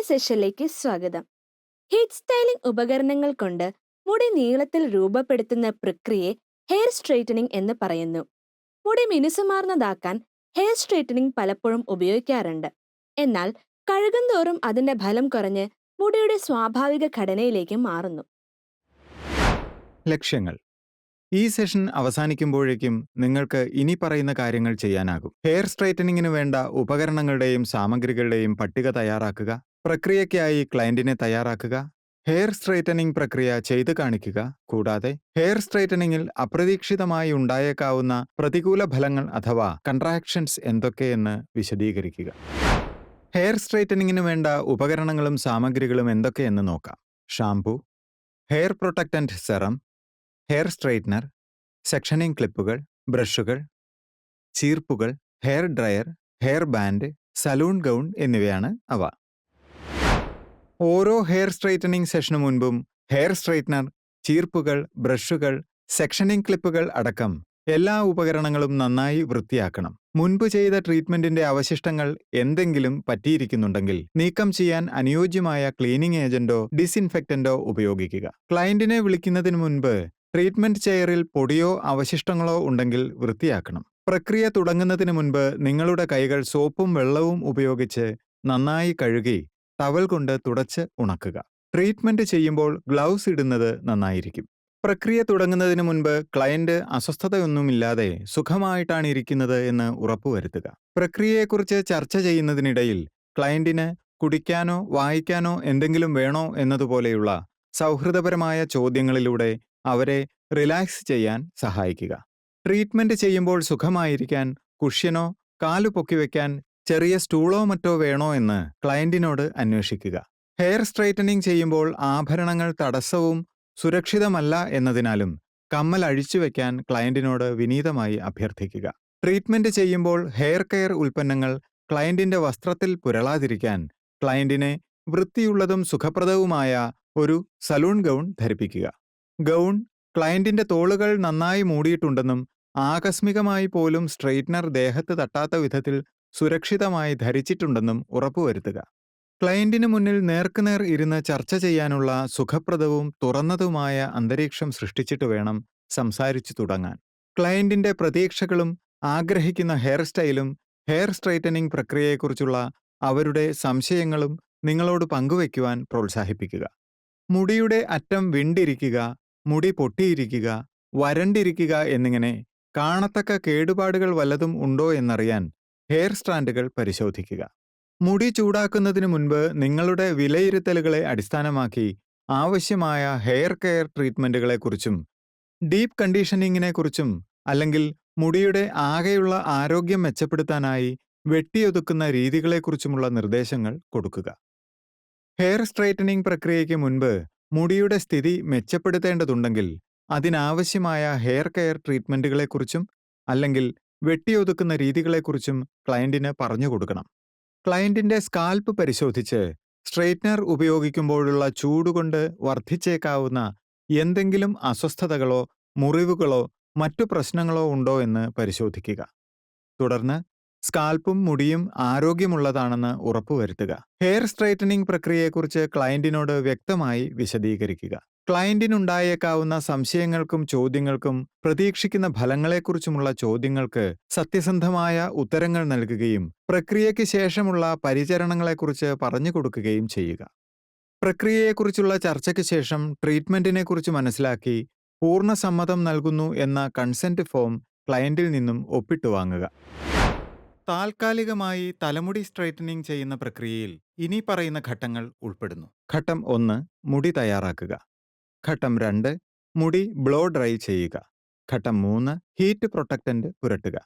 സെഷനിലേക്ക് സ്വാഗതം. Hair styling ഉപകരണങ്ങൾ കൊണ്ട് മുടി നീളത്തിൽ രൂപപ്പെടുത്തുന്ന പ്രക്രിയയെ ഹെയർ സ്ട്രെയിറ്റനിങ് എന്ന് പറയുന്നു. മുടി മിനുസമാർന്നതാക്കാൻ ഹെയർ സ്ട്രെയിറ്റനിങ് പലപ്പോഴും ഉപയോഗിക്കാറുണ്ട്. എന്നാൽ കഴുകുന്തോറും അതിന്റെ ഫലം കുറഞ്ഞ് മുടിയുടെ സ്വാഭാവിക ഘടനയിലേക്ക് മാറുന്നു. ലക്ഷ്യങ്ങൾ. ഈ സെഷൻ അവസാനിക്കുമ്പോഴേക്കും നിങ്ങൾക്ക് ഇനി പറയുന്ന കാര്യങ്ങൾ ചെയ്യാനാകും. ഹെയർ സ്ട്രൈറ്റനിങ്ങിന് വേണ്ട ഉപകരണങ്ങളുടെയും സാമഗ്രികളുടെയും പട്ടിക തയ്യാറാക്കുക. പ്രക്രിയയ്ക്കായി ക്ലയന്റിനെ തയ്യാറാക്കുക. ഹെയർ സ്ട്രൈറ്റനിങ് പ്രക്രിയ ചെയ്തു കാണിക്കുക. കൂടാതെ ഹെയർ സ്ട്രൈറ്റനിങ്ങിൽ അപ്രതീക്ഷിതമായി ഉണ്ടായേക്കാവുന്ന പ്രതികൂല ഫലങ്ങൾ അഥവാ കൺട്രാക്ഷൻസ് എന്തൊക്കെയെന്ന് വിശദീകരിക്കുക. ഹെയർ സ്ട്രൈറ്റനിങ്ങിന് വേണ്ട ഉപകരണങ്ങളും സാമഗ്രികളും എന്തൊക്കെയെന്ന് നോക്കാം. Shampoo, hair protectant serum, hair straightener, sectioning ക്ലിപ്പുകൾ, ബ്രഷുകൾ, ചീർപ്പുകൾ, hair dryer, hair band, salon gown എന്നിവയാണ് അവ. ഓരോ ഹെയർ സ്ട്രെയിറ്റനിങ് സെഷനു മുൻപും ഹെയർ സ്ട്രെയിറ്റ്നർ, ചീർപ്പുകൾ, ബ്രഷുകൾ, സെക്ഷനിങ് ക്ലിപ്പുകൾ അടക്കം എല്ലാ ഉപകരണങ്ങളും നന്നായി വൃത്തിയാക്കണം. മുൻപ് ചെയ്ത ട്രീറ്റ്മെന്റിന്റെ അവശിഷ്ടങ്ങൾ എന്തെങ്കിലും പറ്റിയിരിക്കുന്നുണ്ടെങ്കിൽ നീക്കം ചെയ്യാൻ അനുയോജ്യമായ ക്ലീനിംഗ് ഏജന്റോ ഡിസിൻഫെക്റ്റന്റോ ഉപയോഗിക്കുക. ക്ലയന്റിനെ വിളിക്കുന്നതിന് മുൻപ് ട്രീറ്റ്മെന്റ് ചെയറിൽ പൊടിയോ അവശിഷ്ടങ്ങളോ ഉണ്ടെങ്കിൽ വൃത്തിയാക്കണം. പ്രക്രിയ തുടങ്ങുന്നതിന് മുൻപ് നിങ്ങളുടെ കൈകൾ സോപ്പും വെള്ളവും ഉപയോഗിച്ച് നന്നായി കഴുകി ടവൽ കൊണ്ട് തുടച്ച് ഉണക്കുക. ട്രീറ്റ്മെന്റ് ചെയ്യുമ്പോൾ ഗ്ലൗസ് ഇടുന്നത് നന്നായിരിക്കും. പ്രക്രിയ തുടങ്ങുന്നതിന് മുൻപ് ക്ലയന്റ് അസ്വസ്ഥതയൊന്നുമില്ലാതെ സുഖമായിട്ടാണ് ഇരിക്കുന്നത് എന്ന് ഉറപ്പുവരുത്തുക. പ്രക്രിയയെക്കുറിച്ച് ചർച്ച ചെയ്യുന്നതിനിടയിൽ ക്ലയന്റിന് കുടിക്കാനോ വായിക്കാനോ എന്തെങ്കിലും വേണോ എന്നതുപോലെയുള്ള സൗഹൃദപരമായ ചോദ്യങ്ങളിലൂടെ അവരെ റിലാക്സ് ചെയ്യാൻ സഹായിക്കുക. ട്രീറ്റ്മെന്റ് ചെയ്യുമ്പോൾ സുഖമായിരിക്കാൻ കുഷ്യനോ കാലു പൊക്കിവെക്കാൻ ചെറിയ സ്റ്റൂളോ മറ്റോ വേണോ എന്ന് ക്ലയന്റിനോട് അന്വേഷിക്കുക. ഹെയർ സ്ട്രൈറ്റനിങ് ചെയ്യുമ്പോൾ ആഭരണങ്ങൾ തടസ്സവും സുരക്ഷിതമല്ല എന്നതിനാലും കമ്മൽ അഴിച്ചുവെക്കാൻ ക്ലയന്റിനോട് വിനീതമായി അഭ്യർത്ഥിക്കുക. ട്രീറ്റ്മെന്റ് ചെയ്യുമ്പോൾ ഹെയർ കെയർ ഉൽപ്പന്നങ്ങൾ ക്ലയന്റിന്റെ വസ്ത്രത്തിൽ പുരളാതിരിക്കാൻ ക്ലയന്റിനെ വൃത്തിയുള്ളതും സുഖപ്രദവുമായ ഒരു സലൂൺ ഗൗൺ ധരിപ്പിക്കുക. ഗൗൺ ക്ലയന്റിന്റെ തോളുകൾ നന്നായി മൂടിയിട്ടുണ്ടെന്നും ആകസ്മികമായി പോലും സ്ട്രെയിറ്റ്നർ ദേഹത്ത് തട്ടാത്ത വിധത്തിൽ സുരക്ഷിതമായി ധരിച്ചിട്ടുണ്ടെന്നും ഉറപ്പുവരുത്തുക. ക്ലയന്റിന് മുന്നിൽ നേർക്കുനേർ ഇരുന്ന് ചർച്ച ചെയ്യാനുള്ള സുഖപ്രദവും തുറന്നതുമായ അന്തരീക്ഷം സൃഷ്ടിച്ചിട്ട് വേണം സംസാരിച്ചു തുടങ്ങാൻ. ക്ലയന്റിന്റെ പ്രതീക്ഷകളും ആഗ്രഹിക്കുന്ന ഹെയർ സ്റ്റൈലും ഹെയർ സ്ട്രൈറ്റനിങ് പ്രക്രിയയെക്കുറിച്ചുള്ള അവരുടെ സംശയങ്ങളും നിങ്ങളോട് പങ്കുവയ്ക്കുവാൻ പ്രോത്സാഹിപ്പിക്കുക. മുടിയുടെ അറ്റം വിണ്ടിരിക്കുക, മുടി പൊട്ടിയിരിക്കുക, വരണ്ടിരിക്കുക എന്നിങ്ങനെ കാണത്തക്ക കേടുപാടുകൾ വല്ലതും ഉണ്ടോ എന്നറിയാൻ ഹെയർ സ്ട്രാൻഡുകൾ പരിശോധിക്കുക. മുടി ചൂടാക്കുന്നതിന് മുൻപ് നിങ്ങളുടെ വിലയിരുത്തലുകളെ അടിസ്ഥാനമാക്കി ആവശ്യമായ ഹെയർ കെയർ ട്രീറ്റ്മെന്റുകളെക്കുറിച്ചും ഡീപ്പ് കണ്ടീഷനിങ്ങിനെക്കുറിച്ചും അല്ലെങ്കിൽ മുടിയുടെ ആകെയുള്ള ആരോഗ്യം മെച്ചപ്പെടുത്താനായി വെട്ടിയൊതുക്കുന്ന രീതികളെക്കുറിച്ചുമുള്ള നിർദ്ദേശങ്ങൾ കൊടുക്കുക. ഹെയർ സ്ട്രൈറ്റനിങ് പ്രക്രിയയ്ക്ക് മുൻപ് മുടിയുടെ സ്ഥിതി മെച്ചപ്പെടുത്തേണ്ടതുണ്ടെങ്കിൽ അതിനാവശ്യമായ ഹെയർ കെയർ ട്രീറ്റ്മെന്റുകളെക്കുറിച്ചും അല്ലെങ്കിൽ വെട്ടിയൊതുക്കുന്ന രീതികളെക്കുറിച്ചും ക്ലയന്റിന് പറഞ്ഞുകൊടുക്കണം. ക്ലയന്റിന്റെ സ്കാൽപ്പ് പരിശോധിച്ച് സ്ട്രെയിറ്റ്നർ ഉപയോഗിക്കുമ്പോഴുള്ള ചൂടുകൊണ്ട് വർദ്ധിച്ചേക്കാവുന്ന എന്തെങ്കിലും അസ്വസ്ഥതകളോ മുറിവുകളോ മറ്റു പ്രശ്നങ്ങളോ ഉണ്ടോ എന്ന് പരിശോധിക്കുക. തുടർന്ന് സ്കാൽപ്പും മുടിയും ആരോഗ്യമുള്ളതാണെന്ന് ഉറപ്പുവരുത്തുക. ഹെയർ സ്ട്രൈറ്റനിങ് പ്രക്രിയയെക്കുറിച്ച് ക്ലയന്റിനോട് വ്യക്തമായി വിശദീകരിക്കുക. ക്ലയന്റിനുണ്ടായേക്കാവുന്ന സംശയങ്ങൾക്കും ചോദ്യങ്ങൾക്കും പ്രതീക്ഷിക്കുന്ന ഫലങ്ങളെക്കുറിച്ചുമുള്ള ചോദ്യങ്ങൾക്ക് സത്യസന്ധമായ ഉത്തരങ്ങൾ നൽകുകയും പ്രക്രിയയ്ക്ക് ശേഷമുള്ള പരിചരണങ്ങളെക്കുറിച്ച് പറഞ്ഞുകൊടുക്കുകയും ചെയ്യുക. പ്രക്രിയയെക്കുറിച്ചുള്ള ചർച്ചയ്ക്ക് ശേഷം ട്രീറ്റ്മെന്റിനെക്കുറിച്ച് മനസ്സിലാക്കി പൂർണ്ണ സമ്മതം നൽകുന്നു എന്ന കൺസെന്റ് ഫോം ക്ലയന്റിൽ നിന്നും ഒപ്പിട്ടു വാങ്ങുക. താൽക്കാലികമായി തലമുടി സ്ട്രൈറ്റനിങ് ചെയ്യുന്ന പ്രക്രിയയിൽ ഇനി പറയുന്ന ഘട്ടങ്ങൾ ഉൾപ്പെടുന്നു. ഘട്ടം 1 മുടി തയ്യാറാക്കുക. ഘട്ടം 2 മുടി ബ്ലോ ഡ്രൈ ചെയ്യുക. ഘട്ടം 3 ഹീറ്റ് പ്രൊട്ടക്റ്റന്റ് പുരട്ടുക.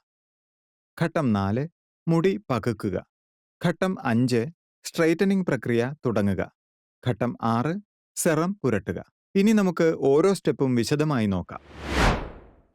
ഘട്ടം 4 മുടി പകുക്കുക. ഘട്ടം 5 സ്ട്രൈറ്റനിങ് പ്രക്രിയ തുടങ്ങുക. ഘട്ടം 6 സെറം പുരട്ടുക. ഇനി നമുക്ക് ഓരോ സ്റ്റെപ്പും വിശദമായി നോക്കാം.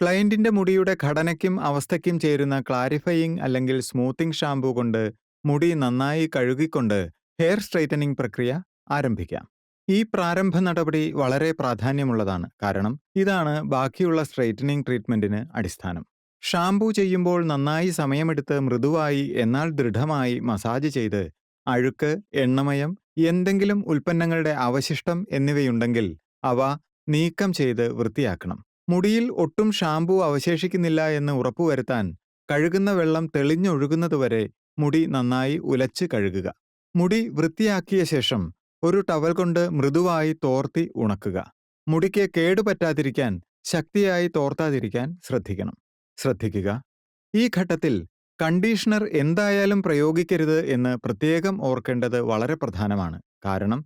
ക്ലയന്റിന്റെ മുടിയുടെ ഘടനയ്ക്കും അവസ്ഥയ്ക്കും ചേരുന്ന ക്ലാരിഫയിങ് അല്ലെങ്കിൽ സ്മൂത്തിങ് ഷാംപൂ കൊണ്ട് മുടി നന്നായി കഴുകിക്കൊണ്ട് ഹെയർ സ്ട്രൈറ്റനിങ് പ്രക്രിയ ആരംഭിക്കാം. ഈ പ്രാരംഭ നടപടി വളരെ പ്രാധാന്യമുള്ളതാണ്, കാരണം ഇതാണ് ബാക്കിയുള്ള സ്ട്രൈറ്റനിങ് ട്രീറ്റ്മെന്റിന് അടിസ്ഥാനം. ഷാംപൂ ചെയ്യുമ്പോൾ നന്നായി സമയമെടുത്ത് മൃദുവായി എന്നാൽ ദൃഢമായി മസാജ് ചെയ്ത് അഴുക്ക്, എണ്ണമയം എന്തെങ്കിലും ഉൽപ്പന്നങ്ങളുടെ അവശിഷ്ടം എന്നിവയുണ്ടെങ്കിൽ അവ നീക്കം ചെയ്ത് വൃത്തിയാക്കണം. മുടിയിൽ ഒട്ടും ഷാംപൂ അവശേഷിക്കുന്നില്ല എന്ന് ഉറപ്പുവരുത്താൻ കഴുകുന്ന വെള്ളം തെളിഞ്ഞൊഴുകുന്നതുവരെ മുടി നന്നായി ഉലച്ച് കഴുകുക. മുടി വൃത്തിയാക്കിയ ശേഷം ഒരു ടവൽ കൊണ്ട് മൃദുവായി തോർത്തി ഉണക്കുക. മുടിക്ക് കേടുപറ്റാതിരിക്കാൻ ശക്തിയായി തോർത്താതിരിക്കാൻ ശ്രദ്ധിക്കുക. ഈ ഘട്ടത്തിൽ കണ്ടീഷണർ എന്തായാലും പ്രയോഗിക്കരുത് എന്ന് പ്രത്യേകം ഓർക്കേണ്ടത് വളരെ പ്രധാനമാണ്. കാരണം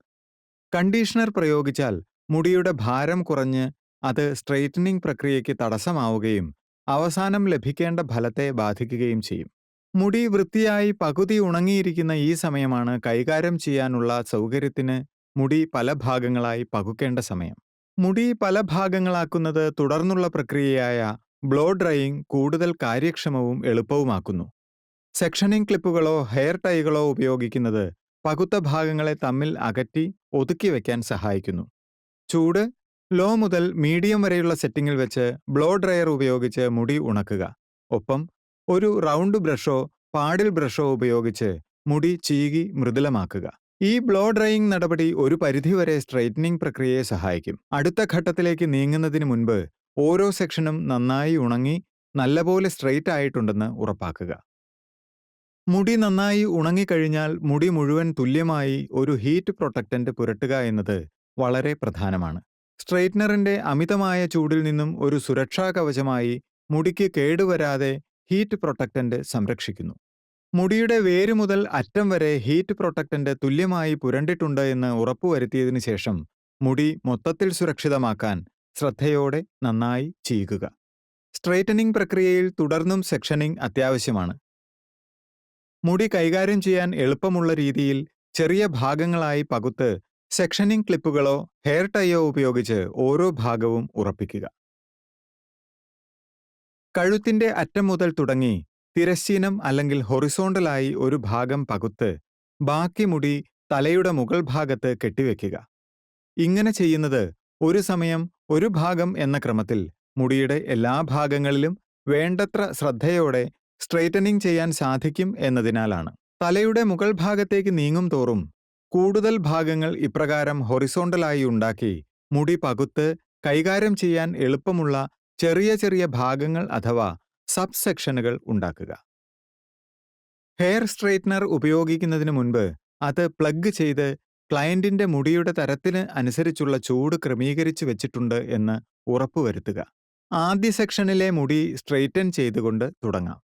കണ്ടീഷണർ പ്രയോഗിച്ചാൽ മുടിയുടെ ഭാരം കുറഞ്ഞ് അത് സ്ട്രെയിറ്റനിങ് പ്രക്രിയയ്ക്ക് തടസ്സമാവുകയും അവസാനം ലഭിക്കേണ്ട ഫലത്തെ ബാധിക്കുകയും ചെയ്യും. മുടി വൃത്തിയായി പകുതി ഉണങ്ങിയിരിക്കുന്ന ഈ സമയമാണ് കൈകാര്യം ചെയ്യാനുള്ള സൗകര്യത്തിന് മുടി പല ഭാഗങ്ങളായി പകുക്കേണ്ട സമയം. മുടി പല ഭാഗങ്ങളാക്കുന്നത് തുടർന്നുള്ള പ്രക്രിയയായ ബ്ലോ ഡ്രൈയിങ് കൂടുതൽ കാര്യക്ഷമവും എളുപ്പവുമാക്കുന്നു. സെക്ഷനിങ് ക്ലിപ്പുകളോ ഹെയർ ടൈകളോ ഉപയോഗിക്കുന്നത് പകുത്ത ഭാഗങ്ങളെ തമ്മിൽ അകറ്റി ഒതുക്കി വയ്ക്കാൻ സഹായിക്കുന്നു. ചൂട് ലോ മുതൽ മീഡിയം വരെയുള്ള സെറ്റിംഗിൽ വെച്ച് ബ്ലോ ഡ്രയർ ഉപയോഗിച്ച് മുടി ഉണക്കുക. ഒപ്പം ഒരു റൗണ്ട് ബ്രഷോ പാഡിൽ ബ്രഷോ ഉപയോഗിച്ച് മുടി ചീകി മൃദുലമാക്കുക. ഈ ബ്ലോ ഡ്രൈയിങ് നടപടി ഒരു പരിധിവരെ സ്ട്രെയിറ്റനിങ് പ്രക്രിയയെ സഹായിക്കും. അടുത്ത ഘട്ടത്തിലേക്ക് നീങ്ങുന്നതിന് മുൻപ് ഓരോ സെക്ഷനും നന്നായി ഉണങ്ങി നല്ലപോലെ സ്ട്രെയിറ്റ് ആയിട്ടുണ്ടെന്ന് ഉറപ്പാക്കുക. മുടി നന്നായി ഉണങ്ങിക്കഴിഞ്ഞാൽ മുടി മുഴുവൻ തുല്യമായി ഒരു ഹീറ്റ് പ്രൊട്ടക്റ്റന്റ് പുരട്ടുക എന്നത് വളരെ പ്രധാനമാണ്. സ്ട്രെയിറ്റ്നറിന്റെ അമിതമായ ചൂടിൽ നിന്നും ഒരു സുരക്ഷാ കവചമായി മുടിക്ക് കേടുവരാതെ ഹീറ്റ് പ്രൊട്ടക്റ്റന്റ് സംരക്ഷിക്കുന്നു. മുടിയുടെ വേര് മുതൽ അറ്റം വരെ ഹീറ്റ് പ്രൊട്ടക്റ്റന്റ് തുല്യമായി പുരണ്ടിട്ടുണ്ട് എന്ന് ഉറപ്പുവരുത്തിയതിനു ശേഷം മുടി മൊത്തത്തിൽ സുരക്ഷിതമാക്കാൻ ശ്രദ്ധയോടെ നന്നായി ചീകുക. സ്ട്രെയിറ്റനിങ് പ്രക്രിയയിൽ തുടർന്നും സെക്ഷനിങ് അത്യാവശ്യമാണ്. മുടി കൈകാര്യം ചെയ്യാൻ എളുപ്പമുള്ള രീതിയിൽ ചെറിയ ഭാഗങ്ങളായി പകുത്ത് സെക്ഷനിങ് ക്ലിപ്പുകളോ ഹെയർ ടൈയോ ഉപയോഗിച്ച് ഓരോ ഭാഗവും ഉറപ്പിക്കുക. കഴുത്തിന്റെ അറ്റം മുതൽ തുടങ്ങി തിരശ്ചീനം അല്ലെങ്കിൽ ഹൊറിസോണ്ടലായി ഒരു ഭാഗം പകുത്ത് ബാക്കി മുടി തലയുടെ മുകൾ ഭാഗത്ത് കെട്ടിവെക്കുക. ഇങ്ങനെ ചെയ്യുന്നത് ഒരു സമയം ഒരു ഭാഗം എന്ന ക്രമത്തിൽ മുടിയുടെ എല്ലാ ഭാഗങ്ങളിലും വേണ്ടത്ര ശ്രദ്ധയോടെ സ്ട്രെയിറ്റനിങ് ചെയ്യാൻ സാധിക്കും എന്നതിനാലാണ്. തലയുടെ മുകൾ ഭാഗത്തേക്ക് നീങ്ങും തോറും കൂടുതൽ ഭാഗങ്ങൾ ഇപ്രകാരം ഹൊറിസോണ്ടലായി ഉണ്ടാക്കി മുടി പകുത്ത് കൈകാര്യം ചെയ്യാൻ എളുപ്പമുള്ള ചെറിയ ചെറിയ ഭാഗങ്ങൾ അഥവാ സബ് സെക്ഷനുകൾ ഉണ്ടാക്കുക. ഹെയർ സ്ട്രെയിറ്റ്നർ ഉപയോഗിക്കുന്നതിന് മുൻപ് അത് പ്ലഗ് ചെയ്ത് ക്ലയന്റിന്റെ മുടിയുടെ തരത്തിന് അനുസരിച്ചുള്ള ചൂട് ക്രമീകരിച്ചു വെച്ചിട്ടുണ്ട് എന്ന് ഉറപ്പുവരുത്തുക. ആദ്യ സെക്ഷനിലെ മുടി സ്ട്രെയിറ്റൻ ചെയ്തുകൊണ്ട് തുടങ്ങാം.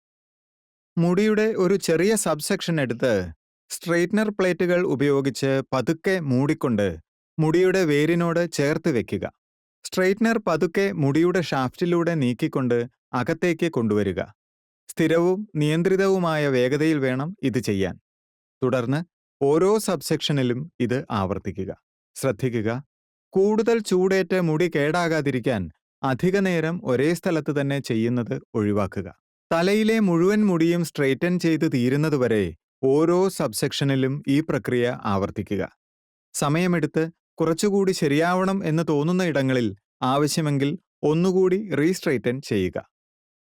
മുടിയുടെ ഒരു ചെറിയ സബ് സെക്ഷൻ എടുത്ത് സ്ട്രെയിറ്റ്നർ പ്ലേറ്റുകൾ ഉപയോഗിച്ച് പതുക്കെ മൂടിക്കൊണ്ട് മുടിയുടെ വേരിനോട് ചേർത്ത് വെക്കുക. സ്ട്രെയിറ്റ്നർ പതുക്കെ മുടിയുടെ ഷാഫ്റ്റിലൂടെ നീക്കിക്കൊണ്ട് അകത്തേക്ക് കൊണ്ടുവരിക. സ്ഥിരവും നിയന്ത്രിതവുമായ വേഗതയിൽ വേണം ഇത് ചെയ്യാൻ. തുടർന്ന് ഓരോ സബ്സെക്ഷനിലും ഇത് ആവർത്തിക്കുക. ശ്രദ്ധിക്കുക, കൂടുതൽ ചൂടേറ്റ് മുടി കേടാകാതിരിക്കാൻ അധിക നേരം ഒരേ സ്ഥലത്ത് തന്നെ ചെയ്യുന്നത് ഒഴിവാക്കുക. തലയിലെ മുഴുവൻ മുടിയും സ്ട്രെയിറ്റൻ ചെയ്ത് തീരുന്നതുവരെ ഓരോ സബ്സെക്ഷനിലും ഈ പ്രക്രിയ ആവർത്തിക്കുക. സമയമെടുത്ത് കുറച്ചുകൂടി ശരിയാവണം എന്ന് തോന്നുന്ന ഇടങ്ങളിൽ ആവശ്യമെങ്കിൽ ഒന്നുകൂടി റീസ്ട്രെയിറ്റൻ ചെയ്യുക.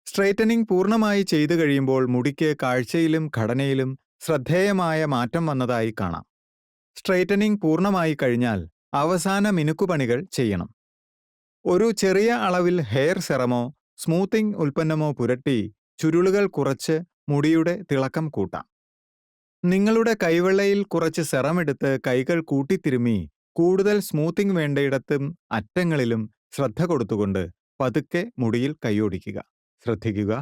സ്ട്രെയിറ്റനിങ് പൂർണ്ണമായി ചെയ്തു കഴിയുമ്പോൾ മുടിക്ക് കാഴ്ചയിലും ഘടനയിലും ശ്രദ്ധേയമായ മാറ്റം വന്നതായി കാണാം. സ്ട്രെയിറ്റനിങ് പൂർണ്ണമായി കഴിഞ്ഞാൽ അവസാന മിനുക്കുപണികൾ ചെയ്യണം. ഒരു ചെറിയ അളവിൽ ഹെയർ സെറമോ സ്മൂത്തിംഗ് ഉൽപ്പന്നമോ പുരട്ടി ചുരുളുകൾ കുറച്ച് മുടിയുടെ തിളക്കം കൂട്ടാം. നിങ്ങളുടെ കൈവെള്ളയിൽ കുറച്ച് സെറമെടുത്ത് കൈകൾ കൂട്ടിത്തിരുമ്മി കൂടുതൽ സ്മൂത്തിംഗ് വേണ്ടയിടത്തും അറ്റങ്ങളിലും ശ്രദ്ധ കൊടുത്തുകൊണ്ട് പതുക്കെ മുടിയിൽ കൈയോടിക്കുക. ശ്രദ്ധിക്കുക,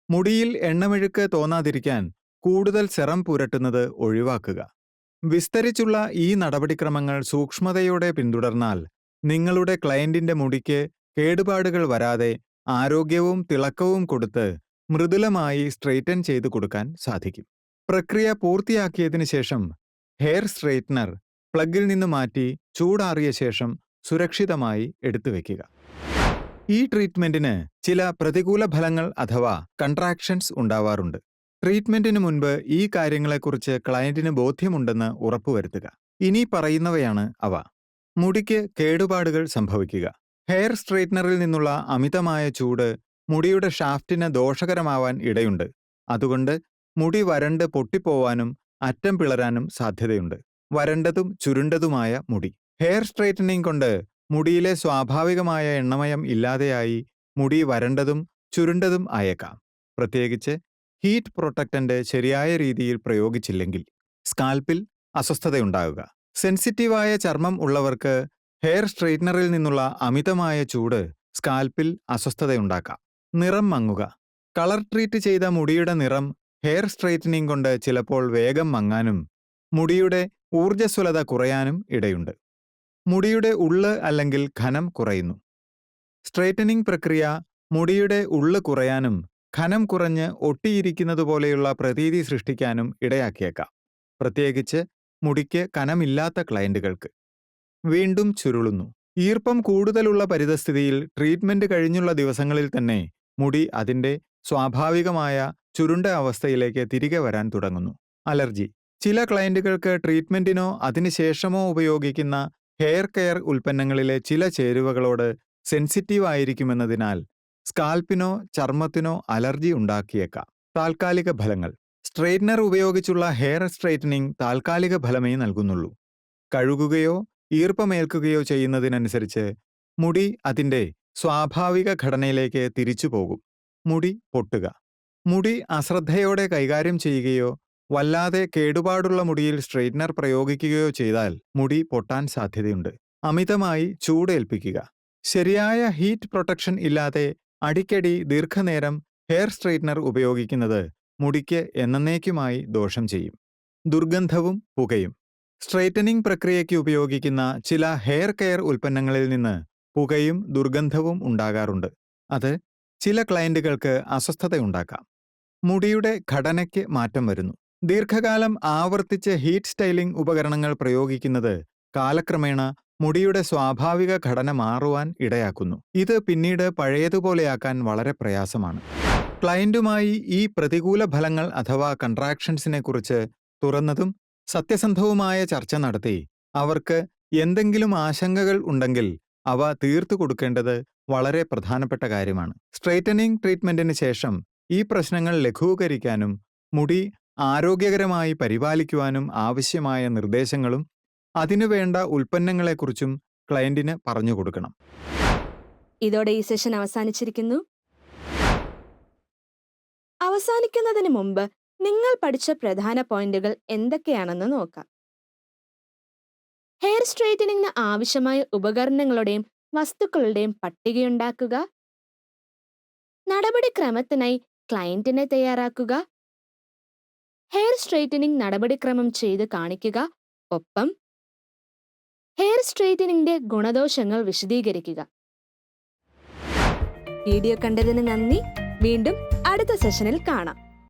മുടിയിൽ എണ്ണമെഴുക്ക് തോന്നാതിരിക്കാൻ കൂടുതൽ സെറം പുരട്ടുന്നത് ഒഴിവാക്കുക. വിസ്തരിച്ചുള്ള ഈ നടപടിക്രമങ്ങൾ സൂക്ഷ്മതയോടെ പിന്തുടർന്നാൽ നിങ്ങളുടെ ക്ലയന്റിന്റെ മുടിക്ക് കേടുപാടുകൾ വരാതെ ആരോഗ്യവും തിളക്കവും കൊടുത്ത് മൃദുലമായി സ്ട്രെയിറ്റൻ ചെയ്തു കൊടുക്കാൻ സാധിക്കും. പ്രക്രിയ പൂർത്തിയാക്കിയതിനു ശേഷം ഹെയർ സ്ട്രെയിറ്റ്നർ പ്ലഗിൽ നിന്ന് മാറ്റി ചൂടാറിയ ശേഷം സുരക്ഷിതമായി എടുത്തുവെക്കുക. ഈ ട്രീറ്റ്മെന്റിന് ചില പ്രതികൂല ഫലങ്ങൾ അഥവാ കൺട്രാക്ഷൻസ് ഉണ്ടാവാറുണ്ട്. ട്രീറ്റ്മെന്റിന് മുൻപ് ഈ കാര്യങ്ങളെക്കുറിച്ച് ക്ലയന്റിന് ബോധ്യമുണ്ടെന്ന് ഉറപ്പുവരുത്തുക. ഇനി പറയുന്നവയാണ് അവ. മുടിക്ക് കേടുപാടുകൾ സംഭവിക്കുക. ഹെയർ സ്ട്രെയിറ്റ്നറിൽ നിന്നുള്ള അമിതമായ ചൂട് മുടിയുടെ ഷാഫ്റ്റിന് ദോഷകരമാവാൻ ഇടയുണ്ട്. അതുകൊണ്ട് മുടി വരണ്ട് പൊട്ടിപ്പോവാനും അറ്റം പിളരാനും സാധ്യതയുണ്ട്. വരണ്ടതും ചുരുണ്ടതുമായ മുടി. ഹെയർ സ്ട്രെയിറ്റനിങ് കൊണ്ട് മുടിയിലെ സ്വാഭാവികമായ എണ്ണമയം ഇല്ലാതെയായി മുടി വരണ്ടതും ചുരുണ്ടതും ആയേക്കാം. പ്രത്യേകിച്ച് ഹീറ്റ് പ്രൊട്ടക്റ്റന്റ് ശരിയായ രീതിയിൽ പ്രയോഗിച്ചില്ലെങ്കിൽ. സ്കാൽപ്പിൽ അസ്വസ്ഥതയുണ്ടാകുക. സെൻസിറ്റീവായ ചർമ്മം ഉള്ളവർക്ക് ഹെയർ സ്ട്രെയിറ്റ്നറിൽ നിന്നുള്ള അമിതമായ ചൂട് സ്കാൽപ്പിൽ അസ്വസ്ഥതയുണ്ടാക്കാം. നിറം മങ്ങുക. കളർ ട്രീറ്റ് ചെയ്ത മുടിയുടെ നിറം ഹെയർ സ്ട്രെയിറ്റനിങ് കൊണ്ട് ചിലപ്പോൾ വേഗം മങ്ങാനും മുടിയുടെ ഊർജ്ജസ്വലത കുറയാനും ഇടയുണ്ട്. മുടിയുടെ ഉള്ള് അല്ലെങ്കിൽ ഘനം കുറയുന്നു. സ്ട്രെയിറ്റനിങ് പ്രക്രിയ മുടിയുടെ ഉള്ള് കുറയാനും ഘനം കുറഞ്ഞ് ഒട്ടിയിരിക്കുന്നതുപോലെയുള്ള പ്രതീതി സൃഷ്ടിക്കാനും ഇടയാക്കിയേക്കാം. പ്രത്യേകിച്ച് മുടിക്ക് കനമില്ലാത്ത ക്ലയന്റുകൾക്ക്. വീണ്ടും ചുരുളുന്നു. ഈർപ്പം കൂടുതലുള്ള പരിതസ്ഥിതിയിൽ ട്രീറ്റ്മെന്റ് കഴിഞ്ഞുള്ള ദിവസങ്ങളിൽ തന്നെ മുടി അതിന്റെ സ്വാഭാവികമായ ചുരുണ്ട അവസ്ഥയിലേക്ക് തിരികെ വരാൻ തുടങ്ങുന്നു. അലർജി. ചില ക്ലയന്റുകൾക്ക് ട്രീറ്റ്മെന്റിനോ അതിനുശേഷമോ ഉപയോഗിക്കുന്ന ഹെയർ കെയർ ഉൽപ്പന്നങ്ങളിലെ ചില ചേരുവകളോട് സെൻസിറ്റീവ് ആയിരിക്കുമെന്നതിനാൽ സ്കാൽപ്പിനോ ചർമ്മത്തിനോ അലർജി ഉണ്ടാക്കിയേക്കാം. താൽക്കാലിക ഫലങ്ങൾ. സ്ട്രെയിറ്റ്നർ ഉപയോഗിച്ചുള്ള ഹെയർ സ്ട്രെയിറ്റനിങ് താൽക്കാലിക ഫലമേ നൽകുന്നുള്ളൂ. കഴുകുകയോ ഈർപ്പമേൽക്കുകയോ ചെയ്യുന്നതിനനുസരിച്ച് മുടി അതിന്റെ സ്വാഭാവിക ഘടനയിലേക്ക് തിരിച്ചു പോകും. മുടി പൊട്ടുക. മുടി അശ്രദ്ധയോടെ കൈകാര്യം ചെയ്യുകയോ വല്ലാതെ കേടുപാടുള്ള മുടിയിൽ സ്ട്രെയിറ്റ്നർ പ്രയോഗിക്കുകയോ ചെയ്താൽ മുടി പൊട്ടാൻ സാധ്യതയുണ്ട്. അമിതമായി ചൂടേൽപ്പിക്കുക. ശരിയായ ഹീറ്റ് പ്രൊട്ടക്ഷൻ ഇല്ലാതെ അടിക്കടി ദീർഘനേരം ഹെയർ സ്ട്രെയിറ്റ്നർ ഉപയോഗിക്കുന്നത് മുടിക്ക് എന്നേക്കുമായി ദോഷം ചെയ്യും. ദുർഗന്ധവും പുകയും. സ്ട്രെയിറ്റനിങ് പ്രക്രിയയ്ക്ക് ഉപയോഗിക്കുന്ന ചില ഹെയർ കെയർ ഉൽപ്പന്നങ്ങളിൽ നിന്ന് പുകയും ദുർഗന്ധവും ഉണ്ടാകാറുണ്ട്. അത് ചില ക്ലയന്റുകൾക്ക് അസ്വസ്ഥതയുണ്ടാക്കാം. മുടിയുടെ ഘടനയ്ക്ക് മാറ്റം വരുന്നു. ദീർഘകാലം ആവർത്തിച്ച് ഹീറ്റ് സ്റ്റൈലിംഗ് ഉപകരണങ്ങൾ പ്രയോഗിക്കുന്നത് കാലക്രമേണ മുടിയുടെ സ്വാഭാവിക ഘടന മാറുവാൻ ഇടയാക്കുന്നു. ഇത് പിന്നീട് പഴയതുപോലെയാക്കാൻ വളരെ പ്രയാസമാണ്. ക്ലയന്റുമായി ഈ പ്രതികൂല ഫലങ്ങൾ അഥവാ കൺട്രാക്ഷൻസിനെ കുറിച്ച് തുറന്നതും സത്യസന്ധവുമായ ചർച്ച നടത്തി അവർക്ക് എന്തെങ്കിലും ആശങ്കകൾ ഉണ്ടെങ്കിൽ അവ തീർത്തു കൊടുക്കേണ്ടത് വളരെ പ്രധാനപ്പെട്ട കാര്യമാണ്. സ്ട്രെയിറ്റനിങ് ട്രീറ്റ്മെന്റിന് ശേഷം ഈ പ്രശ്നങ്ങൾ ലഘൂകരിക്കാനും മുടി ആരോഗ്യകരമായി പരിപാലിക്കുവാനും ആവശ്യമായ നിർദ്ദേശങ്ങളും അതിനുവേണ്ട ഉൽപ്പന്നങ്ങളെക്കുറിച്ചും ക്ലയന്റിന് പറഞ്ഞു കൊടുക്കണം. ഇതോടെ ഈ സെഷൻ അവസാനിച്ചിരിക്കുന്നു. അവസാനിക്കുന്നതിന് മുമ്പ് നിങ്ങൾ പഠിച്ച പ്രധാന പോയിന്റുകൾ എന്തൊക്കെയാണെന്ന് നോക്കാം. ഹെയർ സ്ട്രെയിറ്റനിങ്ങിന് ആവശ്യമായ ഉപകരണങ്ങളുടെയും വസ്തുക്കളുടെയും പട്ടികയുണ്ടാക്കുക. നടപടിക്രമത്തിനായി ക്ലയന്റിനെ തയ്യാറാക്കുക. ഹെയർ സ്ട്രെയിറ്റനിങ് നടപടിക്രമം ചെയ്ത് കാണിക്കുക. ഒപ്പം ഹെയർ സ്ട്രെയിറ്റനിങ്ങിന്റെ ഗുണദോഷങ്ങൾ വിശദീകരിക്കുക. വീഡിയോ കണ്ടതിന് നന്ദി. വീണ്ടും അടുത്ത സെഷനിൽ കാണാം.